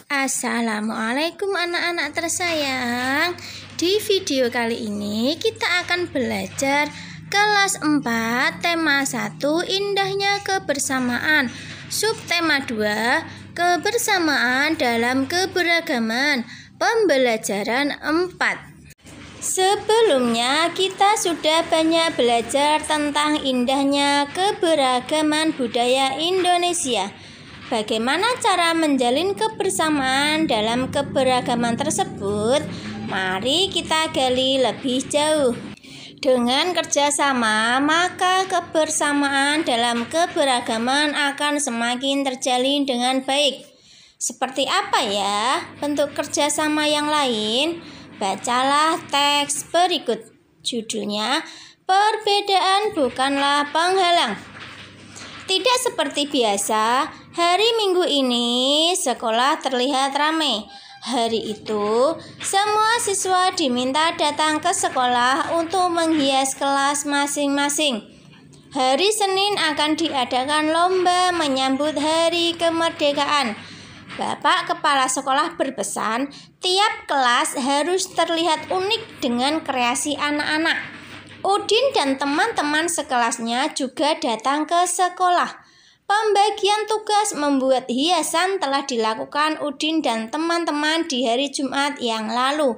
Assalamualaikum anak-anak tersayang. Di video kali ini kita akan belajar kelas 4 tema 1 indahnya kebersamaan, subtema 2 kebersamaan dalam keberagaman, pembelajaran 4. Sebelumnya kita sudah banyak belajar tentang indahnya keberagaman budaya Indonesia. Bagaimana cara menjalin kebersamaan dalam keberagaman tersebut? Mari kita gali lebih jauh. Dengan kerjasama, maka kebersamaan dalam keberagaman akan semakin terjalin dengan baik. Seperti apa ya bentuk kerjasama yang lain? Bacalah teks berikut. Judulnya, Perbedaan Bukanlah Penghalang. Tidak seperti biasa, hari Minggu ini sekolah terlihat ramai. Hari itu, semua siswa diminta datang ke sekolah untuk menghias kelas masing-masing. Hari Senin akan diadakan lomba menyambut Hari Kemerdekaan. Bapak Kepala Sekolah berpesan, tiap kelas harus terlihat unik dengan kreasi anak-anak. Udin dan teman-teman sekelasnya juga datang ke sekolah. Pembagian tugas membuat hiasan telah dilakukan Udin dan teman-teman di hari Jumat yang lalu.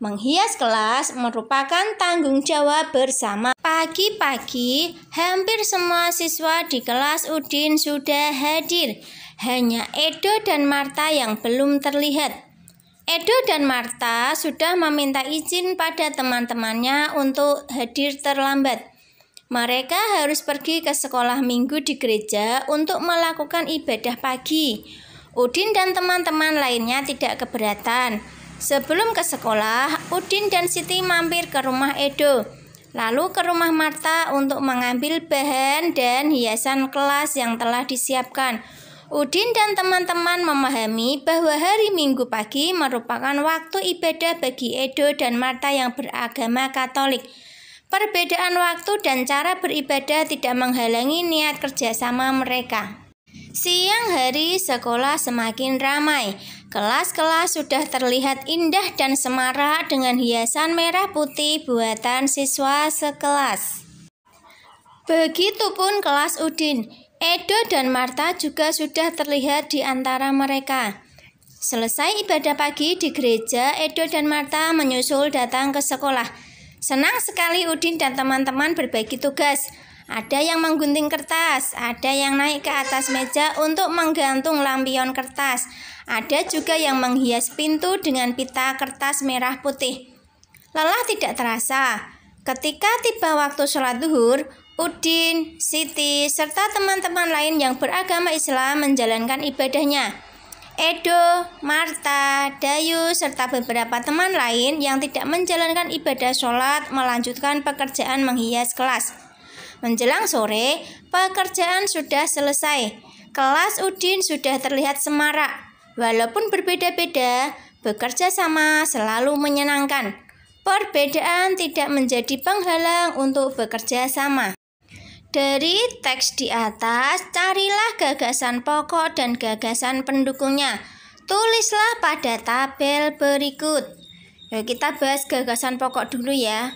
Menghias kelas merupakan tanggung jawab bersama. Pagi-pagi, hampir semua siswa di kelas Udin sudah hadir. Hanya Edo dan Marta yang belum terlihat. Edo dan Marta sudah meminta izin pada teman-temannya untuk hadir terlambat. Mereka harus pergi ke sekolah minggu di gereja untuk melakukan ibadah pagi. Udin dan teman-teman lainnya tidak keberatan. Sebelum ke sekolah, Udin dan Siti mampir ke rumah Edo, lalu ke rumah Marta untuk mengambil bahan dan hiasan kelas yang telah disiapkan. Udin dan teman-teman memahami bahwa hari Minggu pagi merupakan waktu ibadah bagi Edo dan Marta yang beragama Katolik. Perbedaan waktu dan cara beribadah tidak menghalangi niat kerjasama mereka. Siang hari sekolah semakin ramai. Kelas-kelas sudah terlihat indah dan semarak dengan hiasan merah putih buatan siswa sekelas. Begitupun kelas Udin. Edo dan Marta juga sudah terlihat di antara mereka. Selesai ibadah pagi di gereja, Edo dan Marta menyusul datang ke sekolah. Senang sekali Udin dan teman-teman berbagi tugas. Ada yang menggunting kertas, ada yang naik ke atas meja untuk menggantung lampion kertas. Ada juga yang menghias pintu dengan pita kertas merah putih. Lelah tidak terasa. Ketika tiba waktu sholat zuhur, Udin, Siti, serta teman-teman lain yang beragama Islam menjalankan ibadahnya. Edo, Marta, Dayu, serta beberapa teman lain yang tidak menjalankan ibadah sholat melanjutkan pekerjaan menghias kelas. Menjelang sore, pekerjaan sudah selesai. Kelas Udin sudah terlihat semarak. Walaupun berbeda-beda, bekerja sama selalu menyenangkan. Perbedaan tidak menjadi penghalang untuk bekerja sama. Dari teks di atas, carilah gagasan pokok dan gagasan pendukungnya. Tulislah pada tabel berikut. Yuk kita bahas gagasan pokok dulu ya.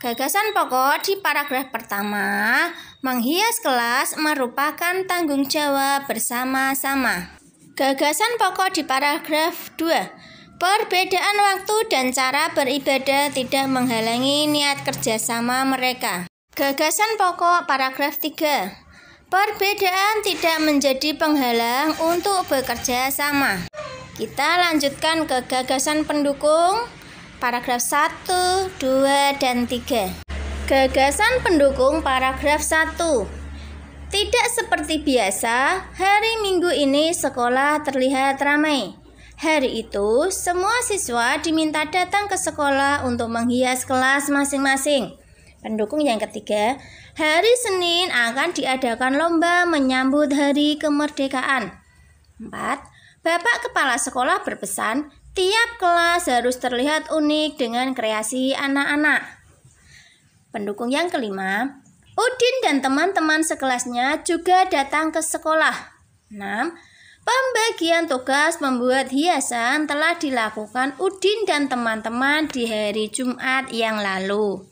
Gagasan pokok di paragraf pertama, menghias kelas merupakan tanggung jawab bersama-sama. Gagasan pokok di paragraf 2, perbedaan waktu dan cara beribadah tidak menghalangi niat kerjasama mereka. Gagasan pokok paragraf 3. Perbedaan tidak menjadi penghalang untuk bekerja sama. Kita lanjutkan ke gagasan pendukung paragraf 1, 2, dan 3. Gagasan pendukung paragraf 1. Tidak seperti biasa, hari Minggu ini sekolah terlihat ramai. Hari itu, semua siswa diminta datang ke sekolah untuk menghias kelas masing-masing. Pendukung yang ketiga, hari Senin akan diadakan lomba menyambut Hari Kemerdekaan. 4. Bapak Kepala Sekolah berpesan, tiap kelas harus terlihat unik dengan kreasi anak-anak. Pendukung yang kelima, Udin dan teman-teman sekelasnya juga datang ke sekolah. 6. Pembagian tugas membuat hiasan telah dilakukan Udin dan teman-teman di hari Jumat yang lalu.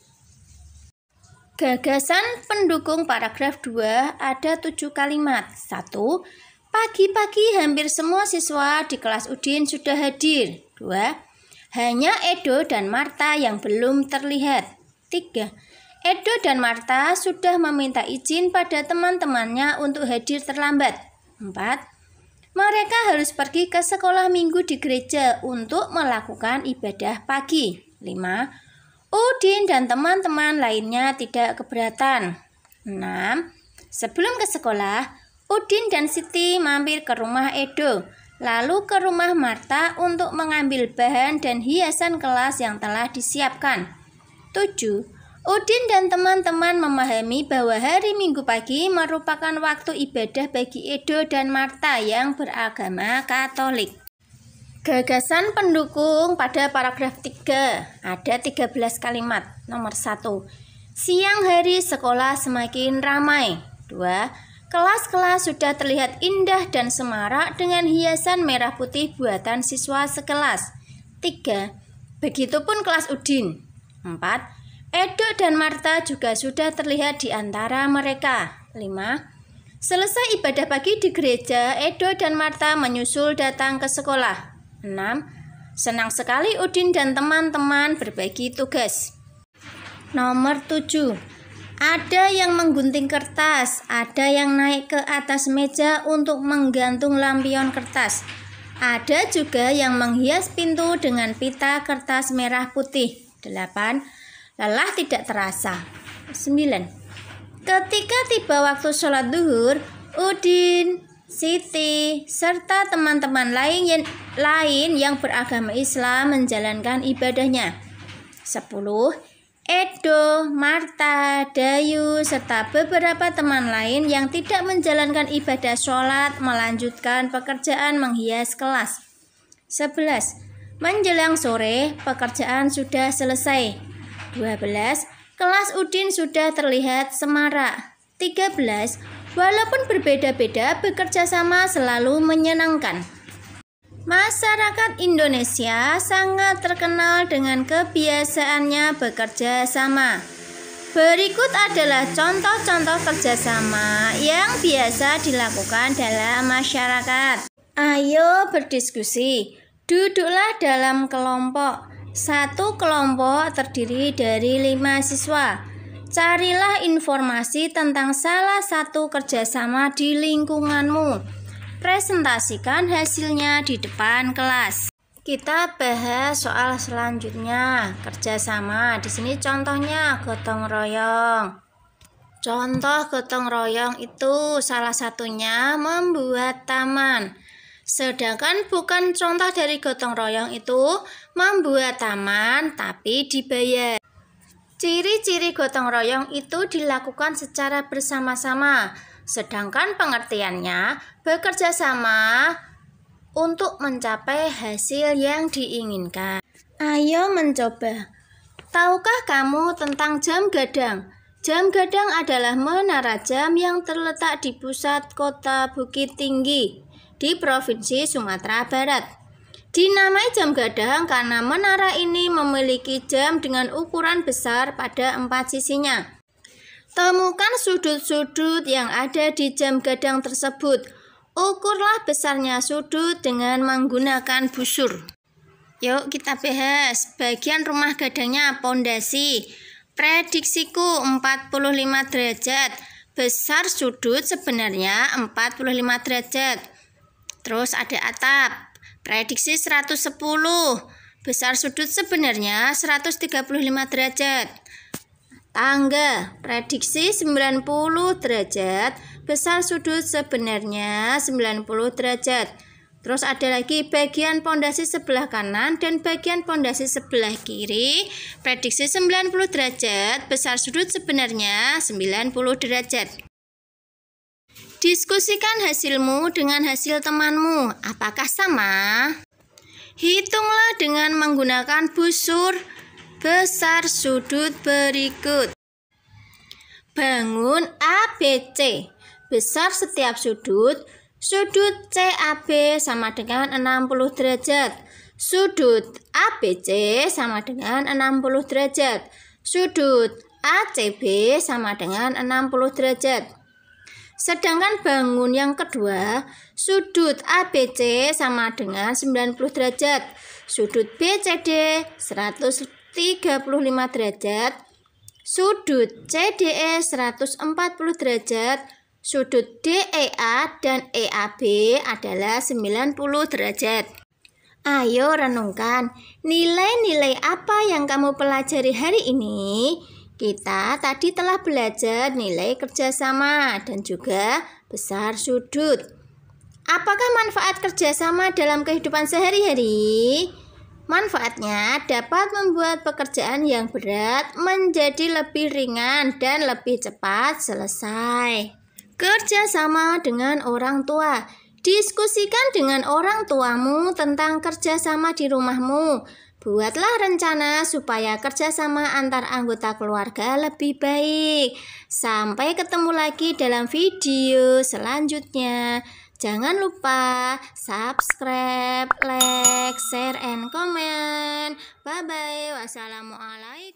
Gagasan pendukung paragraf 2 ada 7 kalimat. 1. Pagi-pagi hampir semua siswa di kelas Udin sudah hadir. 2. Hanya Edo dan Marta yang belum terlihat. 3. Edo dan Marta sudah meminta izin pada teman-temannya untuk hadir terlambat. 4. Mereka harus pergi ke sekolah minggu di gereja untuk melakukan ibadah pagi. 5. Udin dan teman-teman lainnya tidak keberatan. 6. Sebelum ke sekolah, Udin dan Siti mampir ke rumah Edo, lalu ke rumah Marta untuk mengambil bahan dan hiasan kelas yang telah disiapkan. 7. Udin dan teman-teman memahami bahwa hari Minggu pagi merupakan waktu ibadah bagi Edo dan Marta yang beragama Katolik. Gagasan pendukung pada paragraf 3 ada 13 kalimat. Nomor 1. Siang hari sekolah semakin ramai. 2. Kelas-kelas sudah terlihat indah dan semarak dengan hiasan merah putih buatan siswa sekelas. 3. Begitupun kelas Udin. 4. Edo dan Marta juga sudah terlihat di antara mereka. 5. Selesai ibadah pagi di gereja, Edo dan Marta menyusul datang ke sekolah. 6. Senang sekali Udin dan teman-teman berbagi tugas. Nomor 7. Ada yang menggunting kertas, ada yang naik ke atas meja untuk menggantung lampion kertas. Ada juga yang menghias pintu dengan pita kertas merah putih. 8. Lelah tidak terasa. 9. Ketika tiba waktu sholat duhur, Udin, Siti, serta teman-teman lain yang beragama Islam menjalankan ibadahnya. 10. Edo, Marta, Dayu, serta beberapa teman lain yang tidak menjalankan ibadah sholat melanjutkan pekerjaan menghias kelas. 11. Menjelang sore, pekerjaan sudah selesai. 12. Kelas Udin sudah terlihat semarak. 13. Walaupun berbeda-beda, bekerja sama selalu menyenangkan. Masyarakat Indonesia sangat terkenal dengan kebiasaannya bekerja sama. Berikut adalah contoh-contoh kerjasama yang biasa dilakukan dalam masyarakat. Ayo berdiskusi. Duduklah dalam kelompok. Satu kelompok terdiri dari 5 siswa. Carilah informasi tentang salah satu kerjasama di lingkunganmu. Presentasikan hasilnya di depan kelas. Kita bahas soal selanjutnya, kerjasama. Di sini contohnya gotong royong. Contoh gotong royong itu salah satunya membuat taman. Sedangkan bukan contoh dari gotong royong itu membuat taman tapi dibayar. Ciri-ciri gotong royong itu dilakukan secara bersama-sama, sedangkan pengertiannya bekerja sama untuk mencapai hasil yang diinginkan. Ayo mencoba. Tahukah kamu tentang jam gadang? Jam gadang adalah menara jam yang terletak di pusat kota Bukit Tinggi di Provinsi Sumatera Barat. Dinamai jam gadang karena menara ini memiliki jam dengan ukuran besar pada 4 sisinya. Temukan sudut-sudut yang ada di jam gadang tersebut. Ukurlah besarnya sudut dengan menggunakan busur. Yuk kita bahas. Bagian rumah gadangnya pondasi. Prediksiku 45 derajat. Besar sudut sebenarnya 45 derajat. Terus ada atap, prediksi 110, besar sudut sebenarnya 135 derajat. Tangga, prediksi 90 derajat, besar sudut sebenarnya 90 derajat. Terus ada lagi bagian pondasi sebelah kanan dan bagian pondasi sebelah kiri, prediksi 90 derajat, besar sudut sebenarnya 90 derajat. Diskusikan hasilmu dengan hasil temanmu. Apakah sama? Hitunglah dengan menggunakan busur besar sudut berikut. Bangun ABC. Besar setiap sudut Sudut CAB sama dengan 60 derajat. Sudut ABC sama dengan 60 derajat. Sudut ACB sama dengan 60 derajat. Sedangkan bangun yang kedua, sudut ABC sama dengan 90 derajat. Sudut BCD 135 derajat. Sudut CDE 140 derajat. Sudut DEA dan EAB adalah 90 derajat. Ayo renungkan, nilai-nilai apa yang kamu pelajari hari ini? Kita tadi telah belajar nilai kerjasama dan juga besar sudut. Apakah manfaat kerjasama dalam kehidupan sehari-hari? Manfaatnya dapat membuat pekerjaan yang berat menjadi lebih ringan dan lebih cepat selesai. Kerjasama dengan orang tua. Diskusikan dengan orang tuamu tentang kerjasama di rumahmu. Buatlah rencana supaya kerjasama antar anggota keluarga lebih baik. Sampai ketemu lagi dalam video selanjutnya. Jangan lupa subscribe, like, share, and comment. Bye-bye. Wassalamualaikum.